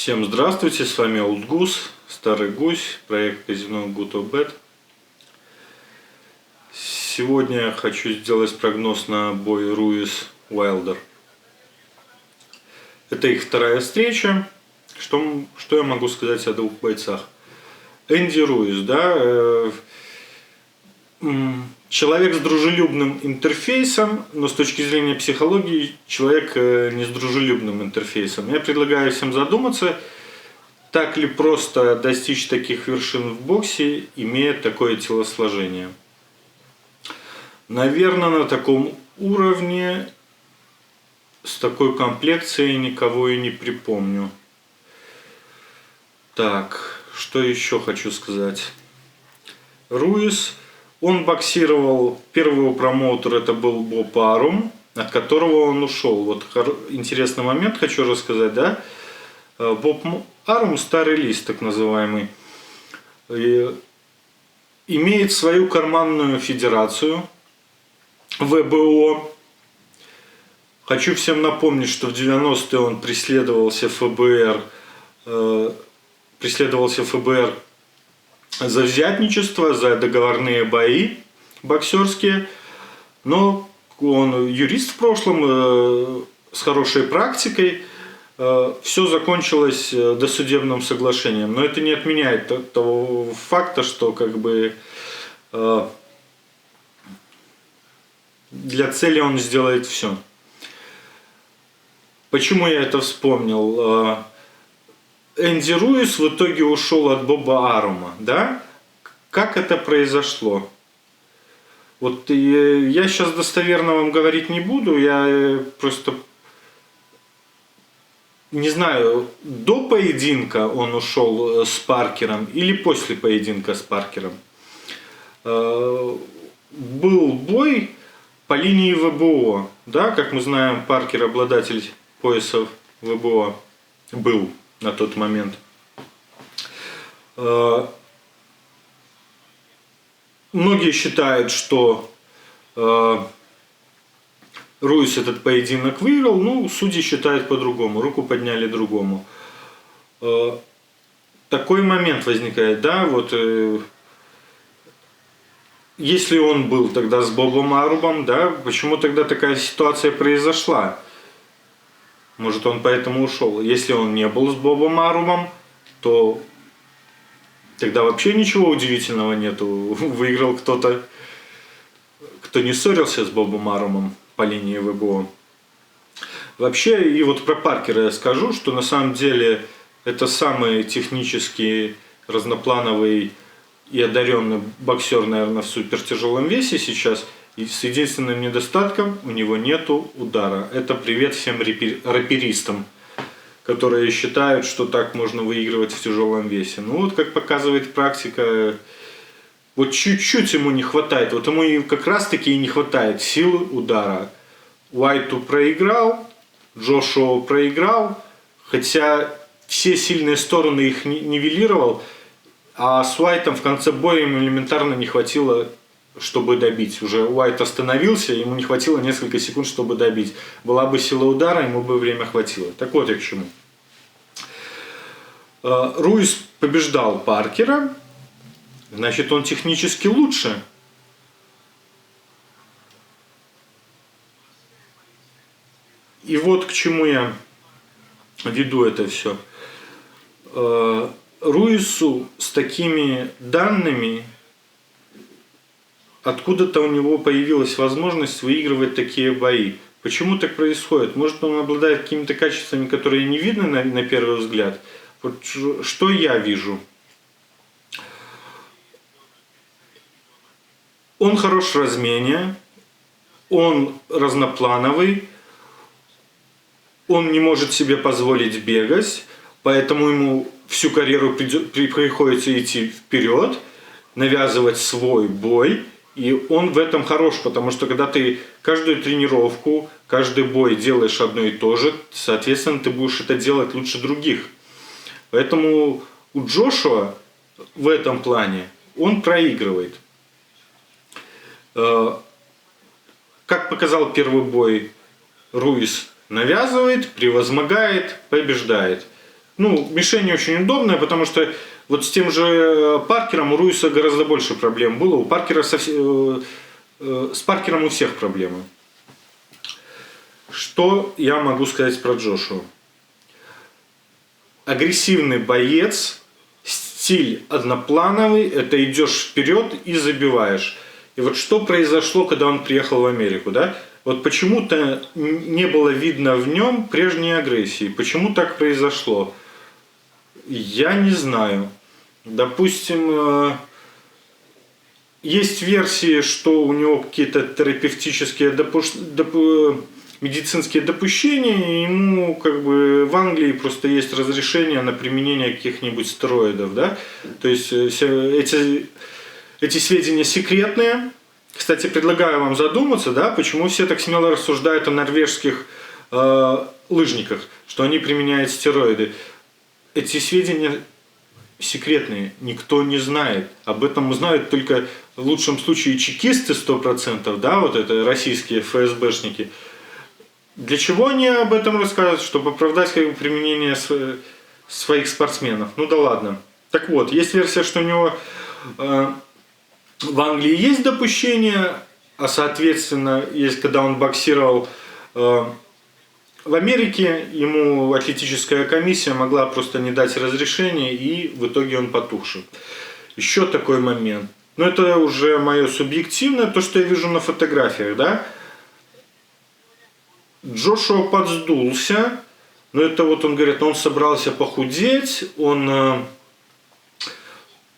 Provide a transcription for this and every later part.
Всем здравствуйте, с вами Old Goose, Старый Гусь, проект казино Good or Bad. Сегодня я хочу сделать прогноз на бой Руис Уайлдер. Это их вторая встреча. Что я могу сказать о двух бойцах? Энди Руис, да, человек с дружелюбным интерфейсом, но с точки зрения психологии человек не с дружелюбным интерфейсом. Я предлагаю всем задуматься, так ли просто достичь таких вершин в боксе, имея такое телосложение. Наверное, на таком уровне, с такой комплекцией никого и не припомню. Так, что еще хочу сказать. Руис, он боксировал, первый его промоутер это был Боб Арум, от которого он ушел. Вот интересный момент хочу рассказать, да. Боб Арум, старый лист так называемый, имеет свою карманную федерацию ВБО. Хочу всем напомнить, что в 90-е он преследовался ФБР за взятничество, за договорные бои боксерские. Но он юрист в прошлом, с хорошей практикой. Все закончилось досудебным соглашением. Но это не отменяет того факта, что как бы для цели он сделает все. Почему я это вспомнил? Энди Руис в итоге ушел от Боба Арума, да? Как это произошло? Вот я сейчас достоверно вам говорить не буду, я просто не знаю, до поединка он ушел с Паркером или после поединка с Паркером. Был бой по линии ВБО, да, как мы знаем, Паркер обладатель поясов ВБО был на тот момент. Многие считают, что Руис этот поединок выиграл, ну, судьи считают по-другому, руку подняли другому. Такой момент возникает, да, вот если он был тогда с Бобом Арумом, да, почему тогда такая ситуация произошла? Может, он поэтому ушел. Если он не был с Бобом Арумом, то тогда вообще ничего удивительного нету. Выиграл кто-то, кто не ссорился с Бобом Арумом по линии ВБО. Вообще, и вот про Паркера я скажу, что на самом деле это самый технически разноплановый и одаренный боксер, наверное, в супертяжелом весе сейчас. И с единственным недостатком у него нету удара. Это привет всем рэперистам, которые считают, что так можно выигрывать в тяжелом весе. Ну вот, как показывает практика, вот чуть-чуть ему не хватает. Вот ему и как раз таки и не хватает силы удара. Уайту проиграл, Джошуа проиграл, хотя все сильные стороны их нивелировал, а с Уайтом в конце боя ему элементарно не хватило, чтобы добить. Уже Уайт остановился, ему не хватило несколько секунд, чтобы добить. Была бы сила удара, ему бы время хватило. Так вот я к чему. Руис побеждал Паркера, значит, он технически лучше. И вот к чему я веду это все. Руису с такими данными откуда-то у него появилась возможность выигрывать такие бои. Почему так происходит? Может, он обладает какими-то качествами, которые не видны на первый взгляд. Вот что я вижу? Он хорош в размене, он разноплановый, он не может себе позволить бегать, поэтому ему всю карьеру приходится идти вперед, навязывать свой бой. И он в этом хорош, потому что когда ты каждую тренировку, каждый бой делаешь одно и то же, соответственно, ты будешь это делать лучше других. Поэтому у Джошуа в этом плане он проигрывает. Как показал первый бой, Руис навязывает, превозмогает, побеждает. Ну, мишень очень удобная, потому что вот с тем же Паркером у Руиса гораздо больше проблем было. У Паркера с Паркером у всех проблемы. Что я могу сказать про Джошуа? Агрессивный боец, стиль одноплановый, это идешь вперед и забиваешь. И вот что произошло, когда он приехал в Америку, да? Вот почему-то не было видно в нем прежней агрессии. Почему так произошло? Я не знаю. Допустим, есть версии, что у него какие-то терапевтические медицинские допущения, и ему как бы в Англии просто есть разрешение на применение каких-нибудь стероидов, да? То есть эти сведения секретные. Кстати, предлагаю вам задуматься, да, почему все так смело рассуждают о норвежских лыжниках, что они применяют стероиды. Эти сведения секретные, никто не знает. Об этом узнают только в лучшем случае чекисты 100%, да, вот это российские ФСБшники. Для чего они об этом рассказывают? Чтобы оправдать как бы, применение своих спортсменов. Ну да ладно. Так вот, есть версия, что у него в Англии есть допущение, а соответственно, есть, когда он боксировал в Америке, ему атлетическая комиссия могла просто не дать разрешения, и в итоге он потухший. Еще такой момент. Но это уже мое субъективное, то, что я вижу на фотографиях, да. Джошуа подсдулся, но это вот он говорит, он собрался похудеть, он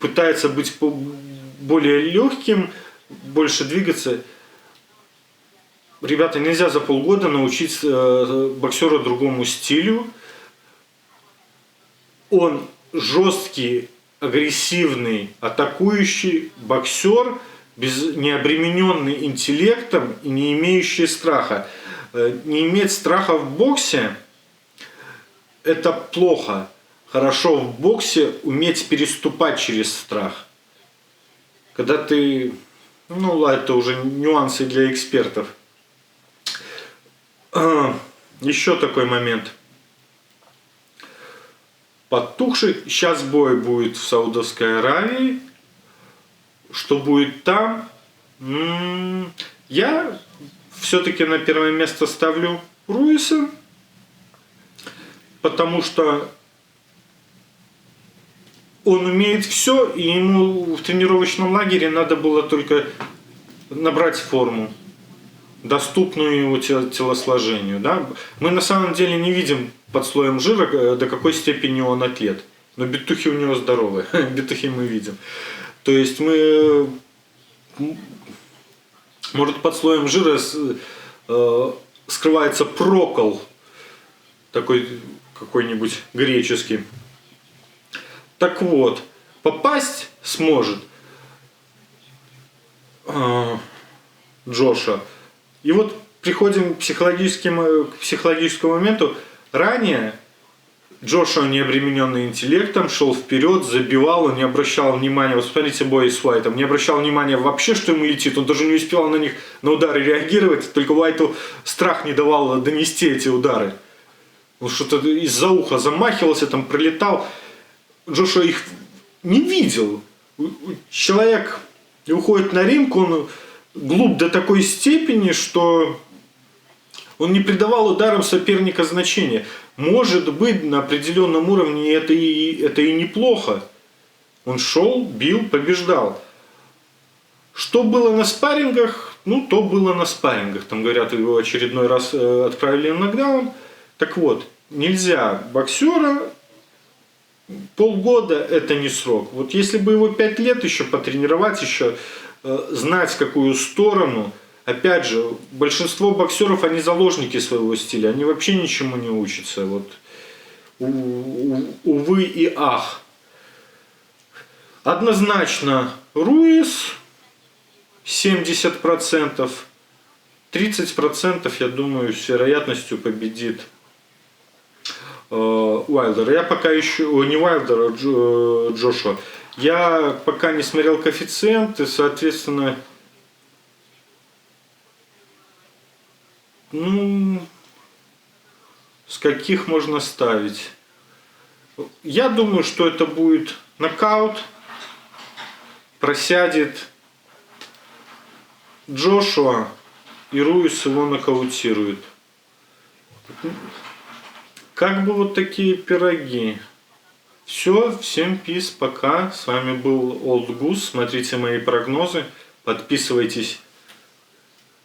пытается быть более легким, больше двигаться. Ребята, нельзя за полгода научить боксера другому стилю. Он жесткий, агрессивный, атакующий боксер, не обремененный интеллектом и не имеющий страха. Не иметь страха в боксе – это плохо. Хорошо в боксе уметь переступать через страх. Когда ты… Ну, ладно, это уже нюансы для экспертов. Еще такой момент. Потухший. Сейчас бой будет в Саудовской Аравии. Что будет там? Я все-таки на первое место ставлю Руиса. Потому что он умеет все, и ему в тренировочном лагере надо было только набрать форму, доступную его телосложению. Да? Мы на самом деле не видим под слоем жира, до какой степени он атлет. Но битухи у него здоровые. Битухи мы видим. То есть мы… Может, под слоем жира скрывается прокол. Такой какой-нибудь греческий. Так вот, попасть сможет Джоша. И вот приходим к психологическому моменту. Ранее Джошуа, не обремененный интеллектом, шел вперед, забивал, он не обращал внимания, вот смотрите бой с Уайтом, не обращал внимания вообще, что ему летит, он даже не успевал на них, на удары реагировать, только Уайту страх не давал донести эти удары. Он что-то из-за уха замахивался, там пролетал. Джошуа их не видел. Человек уходит на ринг, он глуп до такой степени, что он не придавал ударам соперника значения. Может быть, на определенном уровне это и неплохо. Он шел, бил, побеждал. Что было на спаррингах? Ну, то было на спаррингах. Там, говорят, его очередной раз отправили на нокдаун. Так вот, нельзя боксера, полгода это не срок. Вот если бы его 5 лет еще потренировать, еще знать в какую сторону. Опять же, большинство боксеров, они заложники своего стиля, они вообще ничему не учатся. Вот, увы и ах. Однозначно Руис 70%, 30% я думаю с вероятностью победит Уайлдер. Я пока еще, не Уайлдер, а Джошуа. Я пока не смотрел коэффициенты, соответственно, ну, с каких можно ставить? Я думаю, что это будет нокаут. Просядет Джошуа, и Руис его нокаутирует. Как бы вот такие пироги. Все, всем пис, пока. С вами был Old Goose. Смотрите мои прогнозы. Подписывайтесь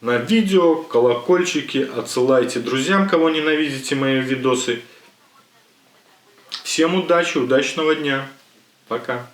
на видео, колокольчики, отсылайте друзьям, кого ненавидите мои видосы. Всем удачи, удачного дня. Пока.